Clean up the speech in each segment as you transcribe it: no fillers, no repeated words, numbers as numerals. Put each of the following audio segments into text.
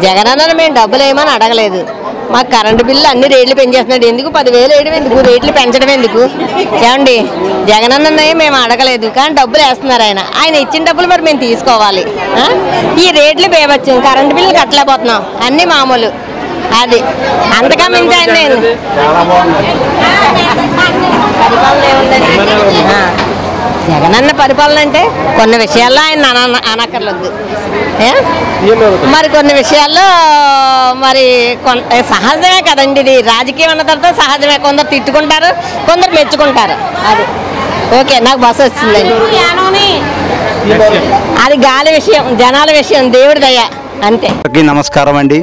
జగనన్న మేము డబ్బులు ఏమని అడగలేదు. మాకు కరెంటు బిల్లు అన్ని రేట్లు పెంచేస్తున్నాడు. ఎందుకు 10,000 వేయడం ఎందుకు, రేట్లు పెంచడం ఎందుకు? ఏమండి, జగనన్ననే మేము అడగలేదు, కానీ డబ్బులు వేస్తున్నారు ఆయన ఇచ్చిన డబ్బులు మరి మేము తీసుకోవాలి. ఈ రేట్లు బేవచ్చు, కరెంటు బిల్లు కట్టలేకపోతున్నాం, అన్నీ మామూలు. అది అంతగా మించి ఆయన జగనన్న పరిపాలన అంటే కొన్ని విషయాల్లో ఆయన అనక్కర్లేదు, మరి కొన్ని విషయాల్లో మరి సహజమే కదండి. ఇది రాజకీయం అన్న తర్వాత సహజమే. కొందరు తిట్టుకుంటారు, కొందరు మెచ్చుకుంటారు. అది ఓకే, నాకు బస్సు వచ్చిందండి. అది గాలి విషయం, జనాల విషయం, దేవుడి దయ అంతే. నమస్కారం అండి.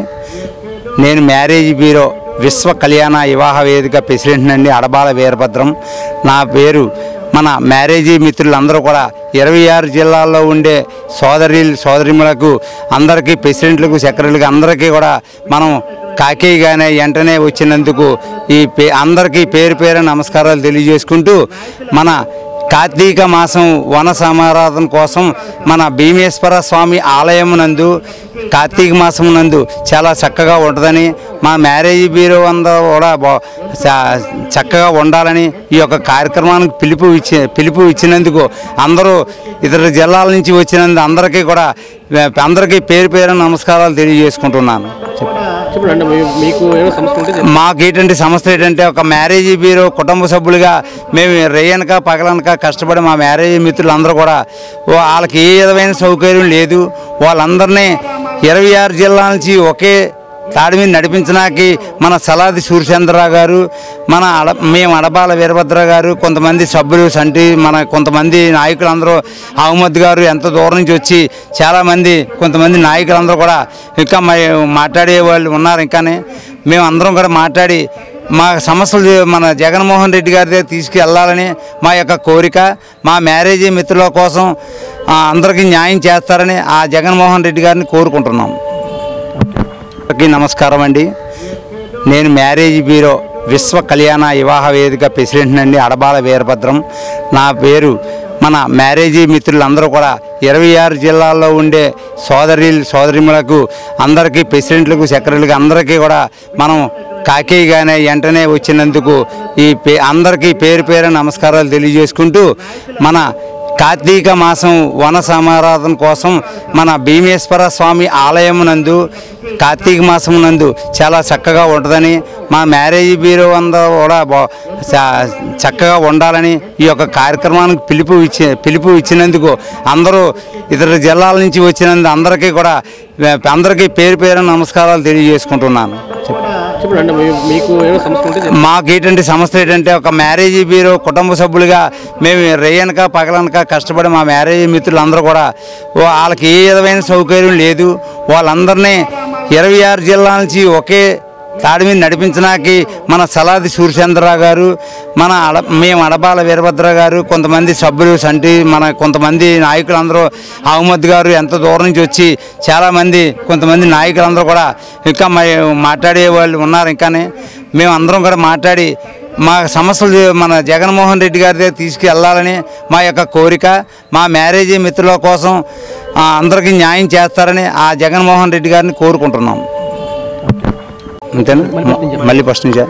నేను మ్యారేజ్ బ్యూరో విశ్వ కళ్యాణ వివాహ వేదిక ప్రెసిడెంట్ అండి, అడబాల వీరభద్రం నా పేరు. మన మ్యారేజీ మిత్రులందరూ కూడా 26 జిల్లాల్లో ఉండే సోదరిములకు అందరికీ, ప్రెసిడెంట్లకు, సెక్రటరీలకు అందరికీ కూడా మనం కాకేయగానే వెంటనే వచ్చినందుకు అందరికీ పేరు పేరు నమస్కారాలు తెలియజేసుకుంటూ, మన కార్తీక మాసం వన సమారాధన కోసం మన భీమేశ్వర స్వామి ఆలయం నందు కార్తీక మాసం నందు చాలా చక్కగా ఉంటుందని, మా మ్యారేజ్ బ్యూరో అందరూ కూడా చక్కగా ఉండాలని ఈ యొక్క కార్యక్రమానికి పిలుపు ఇచ్చినందుకు అందరూ ఇతర జిల్లాల నుంచి వచ్చినందుకు అందరికీ పేరు పేరు నమస్కారాలు తెలియజేసుకుంటున్నాను. మాకు ఏంటంటే సమస్య ఏంటంటే, ఒక మ్యారేజ్ బ్యూరో కుటుంబ సభ్యులుగా మేము రేయనక పగలనక కష్టపడి మా మ్యారేజ్ మిత్రులందరూ కూడా వాళ్ళకి ఏ విధమైన సౌకర్యం లేదు. వాళ్ళందరినీ 26 జిల్లాల నుంచి ఒకే తాడి మీద నడిపించడానికి మన సలాది సూర్యచంద్రరావు గారు, మేము అడబాల వీరభద్ర గారు, కొంతమంది సభ్యులు కొంతమంది నాయకులందరూ, అహ్మద్ గారు ఎంత దూరం నుంచి వచ్చి చాలామంది కొంతమంది నాయకులందరూ కూడా ఇంకా మాట్లాడే వాళ్ళు ఉన్నారు. ఇంకానే మేము అందరం కూడా మాట్లాడి మా సమస్యలు మన జగన్మోహన్ రెడ్డి గారి దగ్గర తీసుకెళ్లాలని మా యొక్క కోరిక. మా మ్యారేజీ మిత్రుల కోసం అందరికీ న్యాయం చేస్తారని ఆ జగన్మోహన్ రెడ్డి గారిని కోరుకుంటున్నాం. నమస్కారం అండి. నేను మ్యారేజ్ బ్యూరో విశ్వ కళ్యాణ వివాహ వేదిక ప్రెసిడెంట్ అండి, అడబాల వీరభద్రం నా పేరు. మన మ్యారేజీ మిత్రులందరూ కూడా 26 జిల్లాల్లో ఉండే సోదరిములకు అందరికీ, ప్రెసిడెంట్లకు, సెక్రటరీలకు అందరికీ కూడా మనం కాకేయగానే వెంటనే వచ్చినందుకు అందరికీ పేరు పేరు నమస్కారాలు తెలియజేసుకుంటూ, మన కార్తీక మాసం వన సమారాధన కోసం మన భీమేశ్వర స్వామి ఆలయం నందు కార్తీక మాసం నందు చాలా చక్కగా ఉంటుందని, మా మ్యారేజ్ బ్యూరో అందరూ కూడా చక్కగా ఉండాలని ఈ యొక్క కార్యక్రమానికి పిలుపు ఇచ్చినందుకు అందరూ ఇతర జిల్లాల నుంచి వచ్చినందుకు అందరికీ పేరు పేరు నమస్కారాలు తెలియజేసుకుంటున్నాను. మాకు ఏంటంటే సమస్య ఏంటంటే, ఒక మ్యారేజ్ బ్యూరో కుటుంబ సభ్యులుగా మేము రేయనక పగలనక కష్టపడి మా మ్యారేజ్ మిత్రులందరూ కూడా వాళ్ళకి ఏ విధమైన సౌకర్యం లేదు. వాళ్ళందరినీ 26 జిల్లాల నుంచి ఒకే తాడి మీద నడిపించడానికి మన సలాది సూర్యచంద్రరావు గారు, మేము అడబాల వీరభద్ర గారు, కొంతమంది సభ్యులు కొంతమంది నాయకులందరూ, అహ్మద్ గారు ఎంత దూరం నుంచి వచ్చి చాలామంది కొంతమంది నాయకులందరూ కూడా ఇంకా మాట్లాడే వాళ్ళు ఉన్నారు. ఇంకానే మేము అందరం కూడా మాట్లాడి మా సమస్యలు మన జగన్మోహన్ రెడ్డి గారి దగ్గర తీసుకెళ్లాలని మా యొక్క కోరిక. మా మ్యారేజీ మిత్రుల కోసం అందరికీ న్యాయం చేస్తారని ఆ జగన్మోహన్ రెడ్డి గారిని కోరుకుంటున్నాం. అంతేనా? మళ్ళీ ఫస్ట్ నుంచా?